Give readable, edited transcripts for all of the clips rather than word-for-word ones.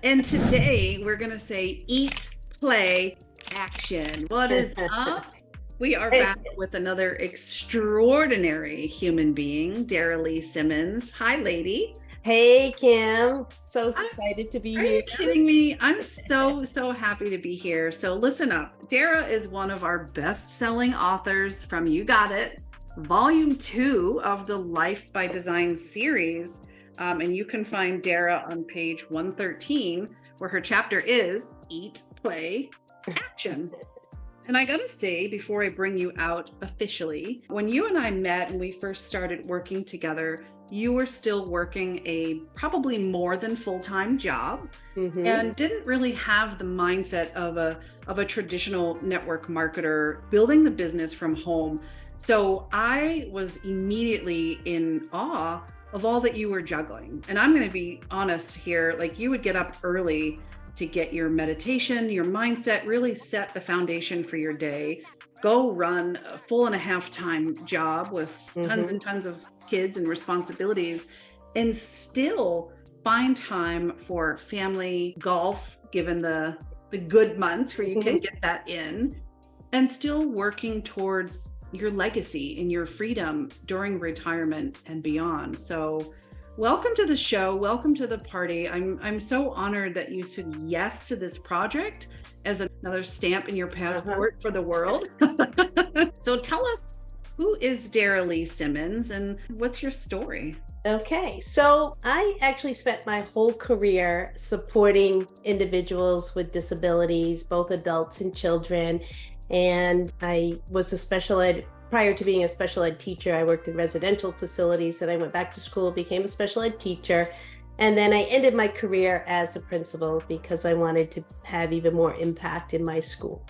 And today we're going to say eat, play, action. What is up? We are back with another extraordinary human being, Dara Simmons. Hi, lady. Hey, Kim. So excited to be here. Are you kidding me? I'm so happy to be here. So listen up. Dara is one of our best-selling authors from You Got It, Volume 2 of the Life by Design series. And you can find Dara on page 113, where her chapter is Eat, Play, Action. And I gotta say, before I bring you out officially, when you and I met and we first started working together, you were still working a probably more than full-time job and didn't really have the mindset of a traditional network marketer building the business from home. So I was immediately in awe of all that you were juggling. And I'm going to be honest here, like you would get up early to get your meditation, your mindset, really set the foundation for your day, go run a full and a half time job with tons and tons of kids and responsibilities, and still find time for family, golf, given the good months where you can get that in, and still working towards your legacy and your freedom during retirement and beyond. So welcome to the show. Welcome to the party. I'm so honored that you said yes to this project as another stamp in your passport for the world. So tell us, who is Dara Simmons and what's your story? Okay, so I actually spent my whole career supporting individuals with disabilities, both adults and children. And I was a special ed, prior to being a special ed teacher, I worked in residential facilities, and I went back to school, became a special ed teacher. And then I ended my career as a principal because I wanted to have even more impact in my school.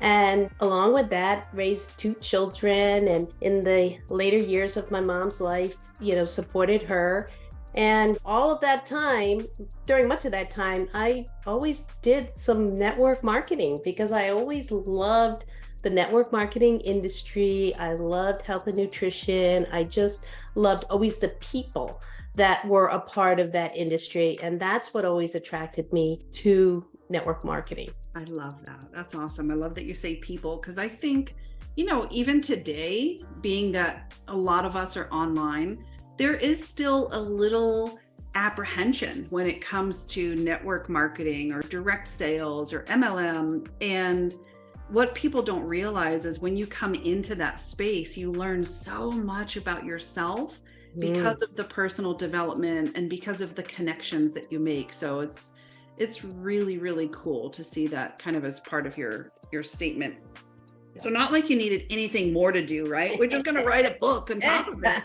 And along with that, raised 2 children, and in the later years of my mom's life, supported her. And all of that time, during much of that time, I always did some network marketing because I always loved the network marketing industry. I loved health and nutrition. I just loved always the people that were a part of that industry. And that's what always attracted me to network marketing. I love that. That's awesome. I love that you say people, because I think, even today, being that a lot of us are online, there is still a little apprehension when it comes to network marketing or direct sales or MLM. And what people don't realize is when you come into that space, you learn so much about yourself because of the personal development and because of the connections that you make. So it's really, really cool to see that kind of as part of your statement. So not like you needed anything more to do, right? We're just going to write a book on top of it.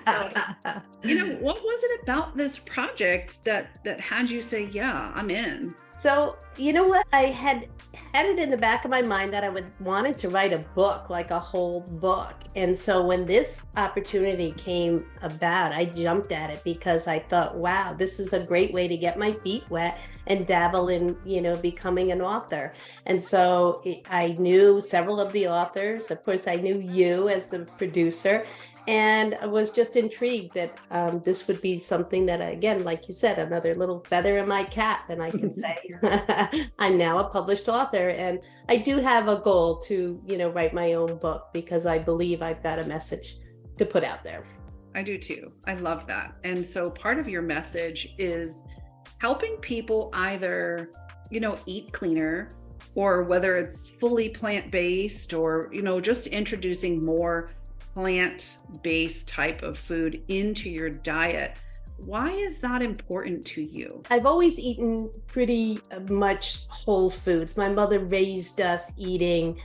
So, what was it about this project that had you say, yeah, I'm in? So, you know what? I had it in the back of my mind that I wanted to write a book, like a whole book. And so when this opportunity came about, I jumped at it because I thought, wow, this is a great way to get my feet wet and dabble in, becoming an author. And so I knew several of the authors. Of course, I knew you as the producer. And I was just intrigued that this would be something that, again, like you said, another little feather in my cap. And I can say I'm now a published author. And I do have a goal to, write my own book because I believe I've got a message to put out there. I do too. I love that. And so part of your message is helping people either, eat cleaner, or whether it's fully plant-based, or, just introducing more plant-based type of food into your diet. Why is that important to you? I've always eaten pretty much whole foods. My mother raised us eating,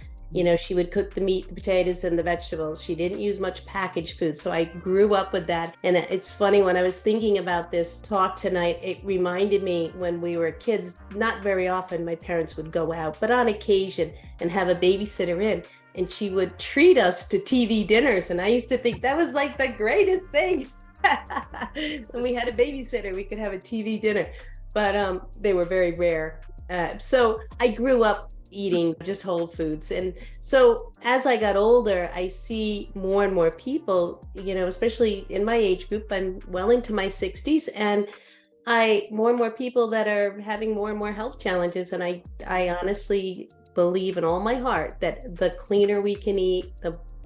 she would cook the meat, the potatoes, and the vegetables. She didn't use much packaged food. So I grew up with that. And it's funny, when I was thinking about this talk tonight, it reminded me when we were kids, not very often my parents would go out, but on occasion, and have a babysitter in. And she would treat us to TV dinners. And I used to think that was like the greatest thing. When we had a babysitter, we could have a TV dinner, but they were very rare. So I grew up eating just whole foods. And so as I got older, I see more and more people, especially in my age group, I'm well into my 60s, and more and more people that are having more and more health challenges. And I honestly believe in all my heart that the cleaner we can eat,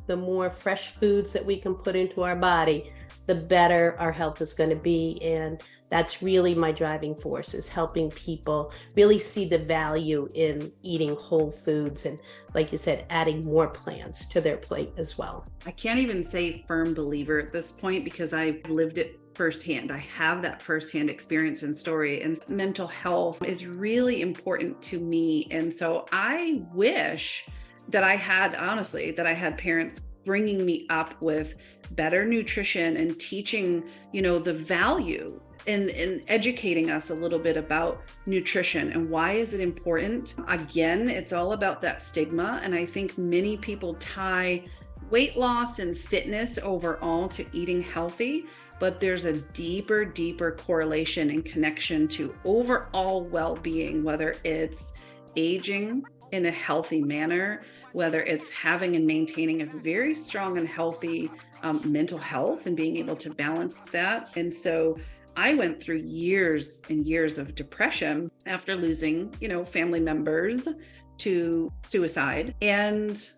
the more fresh foods that we can put into our body, the better our health is going to be. And that's really my driving force, is helping people really see the value in eating whole foods. And like you said, adding more plants to their plate as well. I can't even say firm believer at this point because I've lived it firsthand. I have that firsthand experience and story, and mental health is really important to me. And so I wish that I had, honestly, that I had parents bringing me up with better nutrition and teaching, the value and educating us a little bit about nutrition and why is it important. Again, it's all about that stigma. And I think many people tie weight loss and fitness overall to eating healthy, but there's a deeper correlation and connection to overall well-being, whether it's aging in a healthy manner, whether it's having and maintaining a very strong and healthy mental health and being able to balance that. And so I went through years and years of depression after losing, family members to suicide. And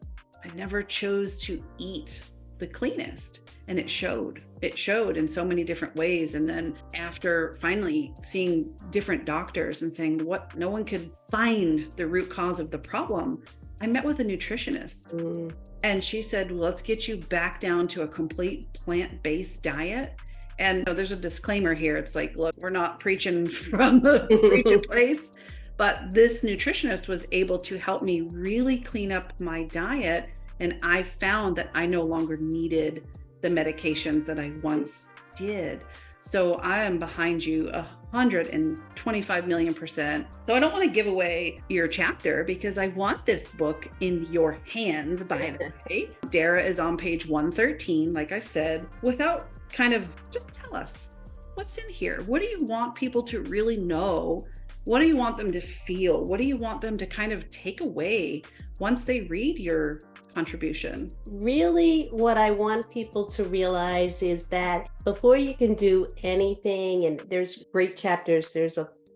I never chose to eat the cleanest. And it showed in so many different ways. And then after finally seeing different doctors and saying what no one could find the root cause of the problem, I met with a nutritionist. And she said, well, let's get you back down to a complete plant-based diet. And there's a disclaimer here. It's like, look, we're not preaching from the preaching place, but this nutritionist was able to help me really clean up my diet. And I found that I no longer needed the medications that I once did. So I am behind you 125 million%. So I don't want to give away your chapter because I want this book in your hands, by the way. Dara is on page 113, like I said, without kind of just tell us what's in here. What do you want people to really know? What do you want them to feel? What do you want them to kind of take away once they read your contribution? Really, what I want people to realize is that before you can do anything, and there's great chapters,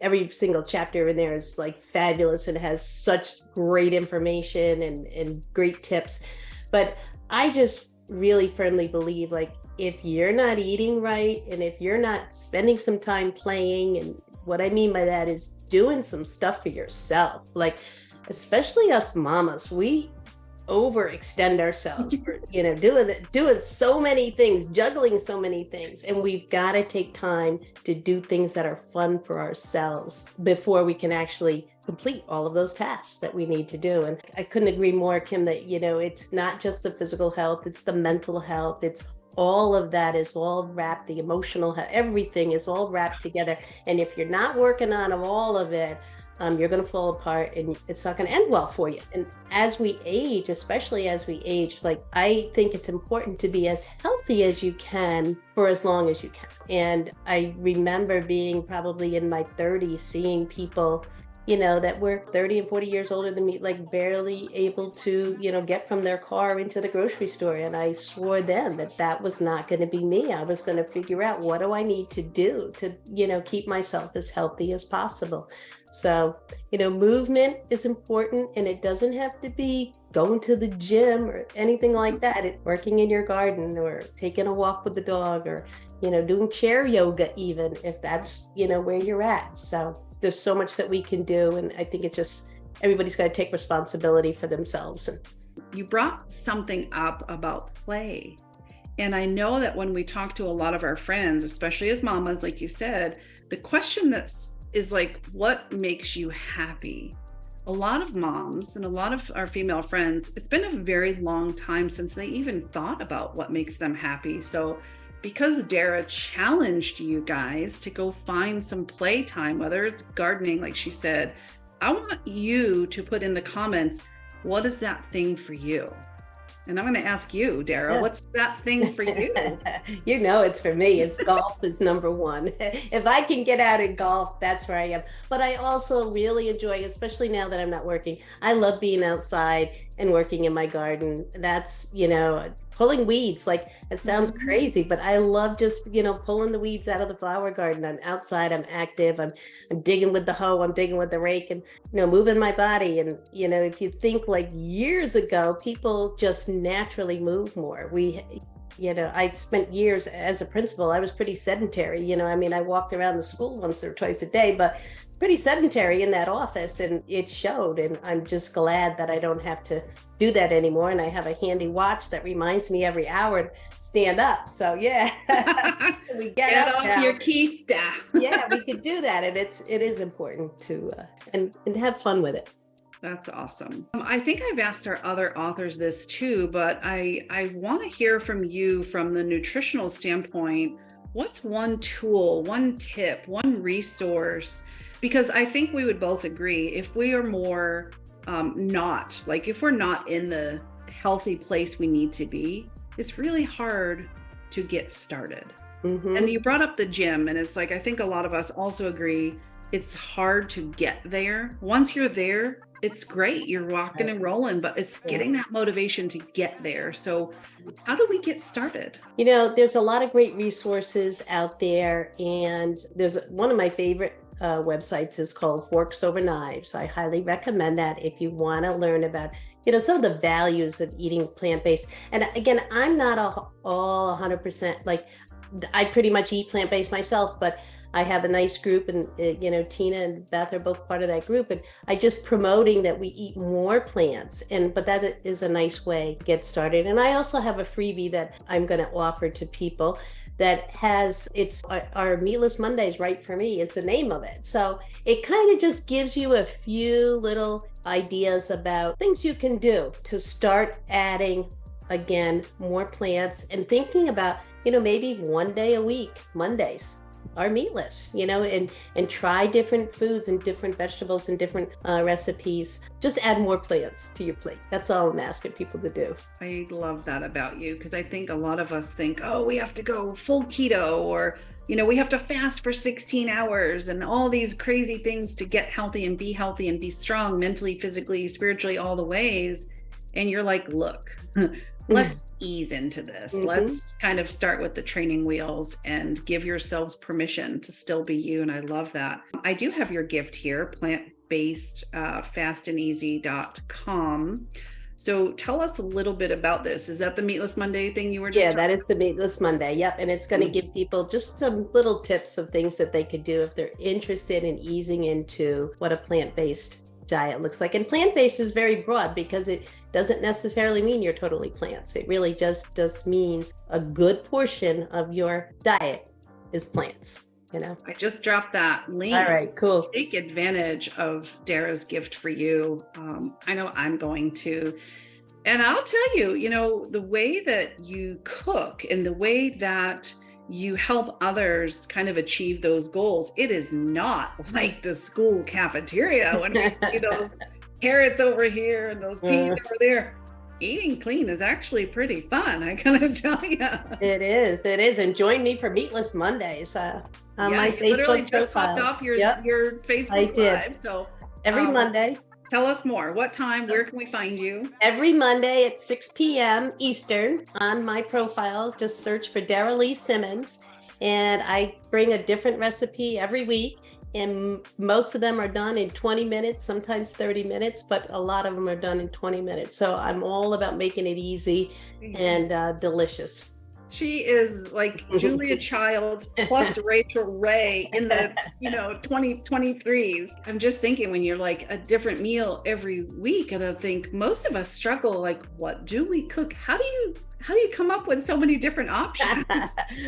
every single chapter in there is like fabulous and has such great information and great tips. But I just really firmly believe, like, if you're not eating right and if you're not spending some time playing, and what I mean by that is doing some stuff for yourself, like especially us mamas, we overextend ourselves for, doing so many things, juggling so many things. And we've got to take time to do things that are fun for ourselves before we can actually complete all of those tasks that we need to do. And I couldn't agree more, Kim, that, it's not just the physical health, it's the mental health, it's all of that is all wrapped, the emotional health, everything is all wrapped together. And if you're not working on all of it, you're going to fall apart and it's not going to end well for you. And as we age, especially as we age, like, I think it's important to be as healthy as you can for as long as you can. And I remember being probably in my 30s, seeing people, that were 30 and 40 years older than me, like barely able to, get from their car into the grocery store. And I swore then that was not going to be me. I was going to figure out, what do I need to do to, keep myself as healthy as possible. So, movement is important, and it doesn't have to be going to the gym or anything like that. Working in your garden or taking a walk with the dog or, doing chair yoga, even if that's, where you're at. So there's so much that we can do. And I think everybody's got to take responsibility for themselves. You brought something up about play. And I know that when we talk to a lot of our friends, especially as mamas, like you said, the question is like, what makes you happy? A lot of moms and a lot of our female friends, it's been a very long time since they even thought about what makes them happy. So because Dara challenged you guys to go find some playtime, whether it's gardening, like she said, I want you to put in the comments, what is that thing for you? And I'm going to ask you, Dara, what's that thing for you? It's for me. It's golf is number one. If I can get out and golf, that's where I am. But I also really enjoy, especially now that I'm not working, I love being outside and working in my garden. That's, pulling weeds. Like, it sounds crazy, but I love just, pulling the weeds out of the flower garden. I'm outside, I'm active, I'm digging with the hoe, I'm digging with the rake, and moving my body. And if you think like years ago, people just naturally move more. I spent years as a principal. I was pretty sedentary. I walked around the school once or twice a day, but pretty sedentary in that office, and it showed. And I'm just glad that I don't have to do that anymore. And I have a handy watch that reminds me every hour to stand up. So yeah, we get up off now. Your key staff. Yeah, we could do that, and it is important to and have fun with it. That's awesome. I think I've asked our other authors this too, but I want to hear from you from the nutritional standpoint. What's one tool, one tip, one resource? Because I think we would both agree, if we are more if we're not in the healthy place we need to be, it's really hard to get started. Mm-hmm. And you brought up the gym, and it's like, I think a lot of us also agree, it's hard to get there. Once you're there, it's great. You're walking and rolling, but it's getting that motivation to get there. So how do we get started? There's a lot of great resources out there. And there's one of my favorite websites is called Forks Over Knives. I highly recommend that if you want to learn about some of the values of eating plant-based. And again, I'm not all 100%, like, I pretty much eat plant-based myself, but I have a nice group, and Tina and Beth are both part of that group, and I just promoting that we eat more plants. But that is a nice way to get started. And I also have a freebie that I'm going to offer to people that it's our Meatless Mondays, right for me is the name of it. So it kind of just gives you a few little ideas about things you can do to start adding, again, more plants, and thinking about, maybe one day a week, Mondays are meatless, and try different foods and different vegetables and different recipes. Just add more plants to your plate. That's all I'm asking people to do. I love that about you, because I think a lot of us think, oh, we have to go full keto, or, we have to fast for 16 hours and all these crazy things to get healthy and be strong mentally, physically, spiritually, all the ways. And you're like, look, let's ease into this. Mm-hmm. Let's kind of start with the training wheels and give yourselves permission to still be you. And I love that. I do have your gift here, plant-based, fastandeasy.com. So tell us a little bit about this. Is that the Meatless Monday thing you were just that is the Meatless Monday. Yep. And it's going to give people just some little tips of things that they could do if they're interested in easing into what a plant-based diet looks like. And plant-based is very broad, because it doesn't necessarily mean you're totally plants. It really just means a good portion of your diet is plants. I just dropped that link. All right, cool. Take advantage of Dara's gift for you. I know I'm going to. And I'll tell you, the way that you cook and the way that you help others kind of achieve those goals, it is not like the school cafeteria when we see those carrots over here and those peas over there. Eating clean is actually pretty fun, I gotta tell you. It is. And join me for Meatless Mondays on my Facebook literally just profile. popped off your Facebook Live. So every Monday. Tell us more. What time? Where can we find you? Every Monday at 6 p.m. Eastern on my profile. Just search for Dara Lee Simmons. And I bring a different recipe every week. And most of them are done in 20 minutes, sometimes 30 minutes, but a lot of them are done in 20 minutes. So I'm all about making it easy and delicious. She is like Julia Childs plus Rachel Ray in the 2023s. I'm just thinking, when you're like a different meal every week, and I think most of us struggle, like, what do we cook? How do you come up with so many different options?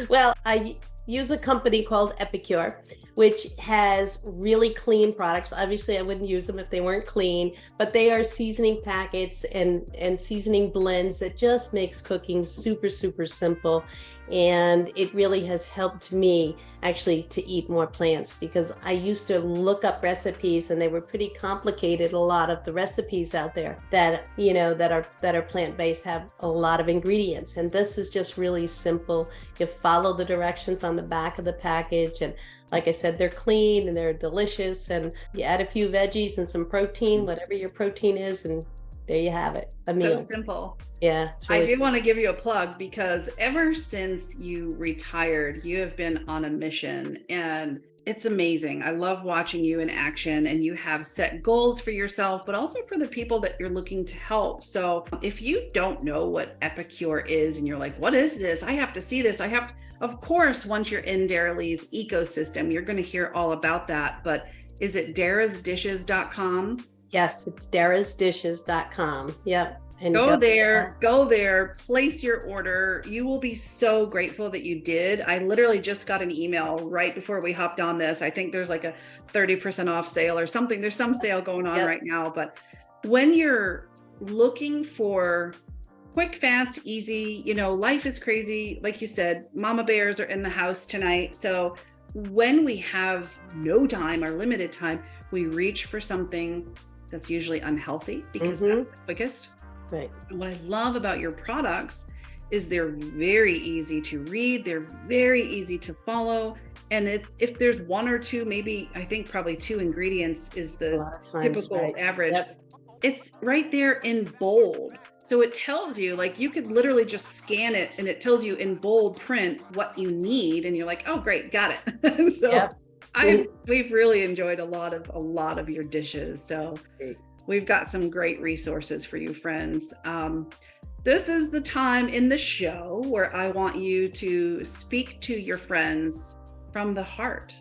Well, I use a company called Epicure, which has really clean products. Obviously, I wouldn't use them if they weren't clean, but they are seasoning packets and seasoning blends that just makes cooking super, super simple. And it really has helped me actually to eat more plants, because I used to look up recipes and they were pretty complicated. A lot of the recipes out there that are plant-based have a lot of ingredients, and this is just really simple. You follow the directions on the back of the package, and like I said, they're clean and they're delicious, and you add a few veggies and some protein, whatever your protein is, and there you have it. A So meal. simple. Yeah. I do want to give you a plug because ever since you retired, you have been on a mission and it's amazing. I love watching you in action, and you have set goals for yourself, but also for the people that you're looking to help. So if you don't know what Epicure is and you're like, what is this? I have to see this. Of course, once you're in Dara Lee's ecosystem, you're going to hear all about that. But is it darasdishes.com? Yes, it's darasdishes.com. Yep. And go there, place your order. You will be so grateful that you did. I literally just got an email right before we hopped on this. I think there's like a 30% off sale or something. There's some sale going on right now. But when you're looking for quick, fast, easy, life is crazy. Like you said, mama bears are in the house tonight. So when we have no time or limited time, we reach for something that's usually unhealthy because that's the quickest. Right. What I love about your products is they're very easy to read. They're very easy to follow. And if there's one or two, maybe I think probably 2 ingredients is the typical average. Yep. It's right there in bold. So it tells you, like, you could literally just scan it and it tells you in bold print what you need. And you're like, oh, great, got it. So we've really enjoyed a lot of your dishes. So we've got some great resources for you, friends. This is the time in the show where I want you to speak to your friends from the heart.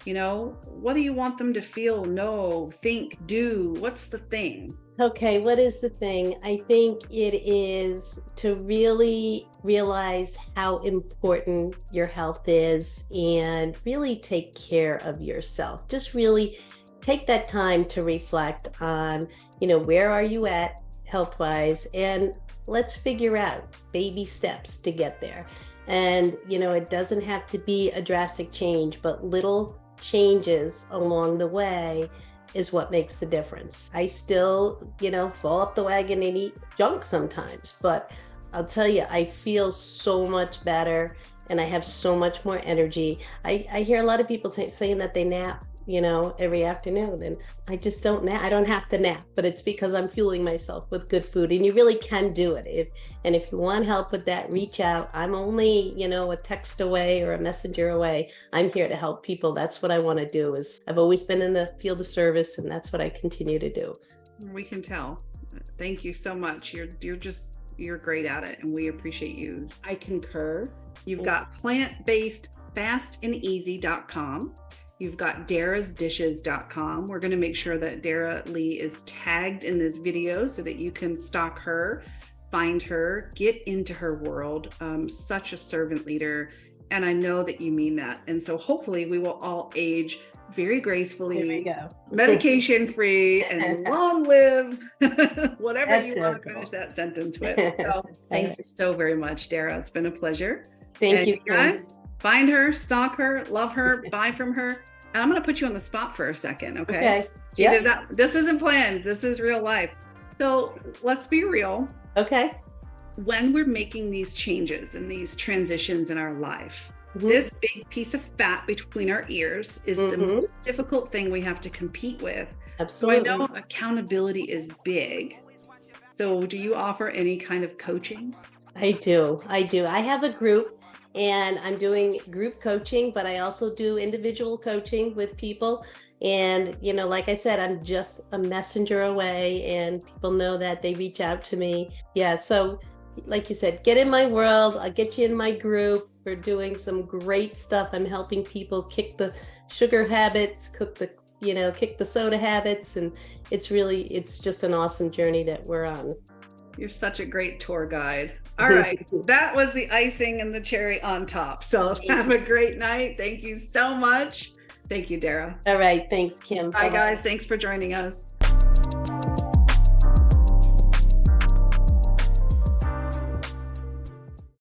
What do you want them to feel, know, think, do? What's the thing? Okay, what is the thing? I think it is to really realize how important your health is and really take care of yourself. Just really take that time to reflect on, where are you at health-wise, and let's figure out baby steps to get there. And, it doesn't have to be a drastic change, but little changes along the way is what makes the difference. I still, fall off the wagon and eat junk sometimes, but I'll tell you, I feel so much better and I have so much more energy. I hear a lot of people saying that they nap, every afternoon, and I just don't nap. I don't have to nap, but it's because I'm fueling myself with good food, and you really can do it. If you want help with that, reach out. I'm only, a text away or a messenger away. I'm here to help people. That's what I want to do. I've always been in the field of service, and that's what I continue to do. We can tell. Thank you so much. You're great at it, and we appreciate you. I concur. You've got plant-based fastandeasy.com. You've got darasdishes.com. We're going to make sure that Dara Lee is tagged in this video so that you can stalk her, find her, get into her world. Such a servant leader. And I know that you mean that. And so hopefully we will all age very gracefully, medication free, and long live, whatever you want to finish that sentence with. So thank you so very much, Dara. It's been a pleasure. Thank you, guys. Find her, stalk her, love her, buy from her. And I'm going to put you on the spot for a second, okay? Yeah. This isn't planned. This is real life. So let's be real. Okay. When we're making these changes and these transitions in our life, this big piece of fat between our ears is the most difficult thing we have to compete with. Absolutely. So I know accountability is big. So do you offer any kind of coaching? I do. I have a group. And I'm doing group coaching, but I also do individual coaching with people. And, like I said, I'm just a messenger away, and people know that. They reach out to me. Yeah. So like you said, get in my world. I'll get you in my group. We're doing some great stuff. I'm helping people kick the sugar habits, kick the soda habits. And it's just an awesome journey that we're on. You're such a great tour guide. All right. That was the icing and the cherry on top. So have a great night. Thank you so much. Thank you, Dara. All right. Thanks, Kim. Bye, guys. Thanks for joining us.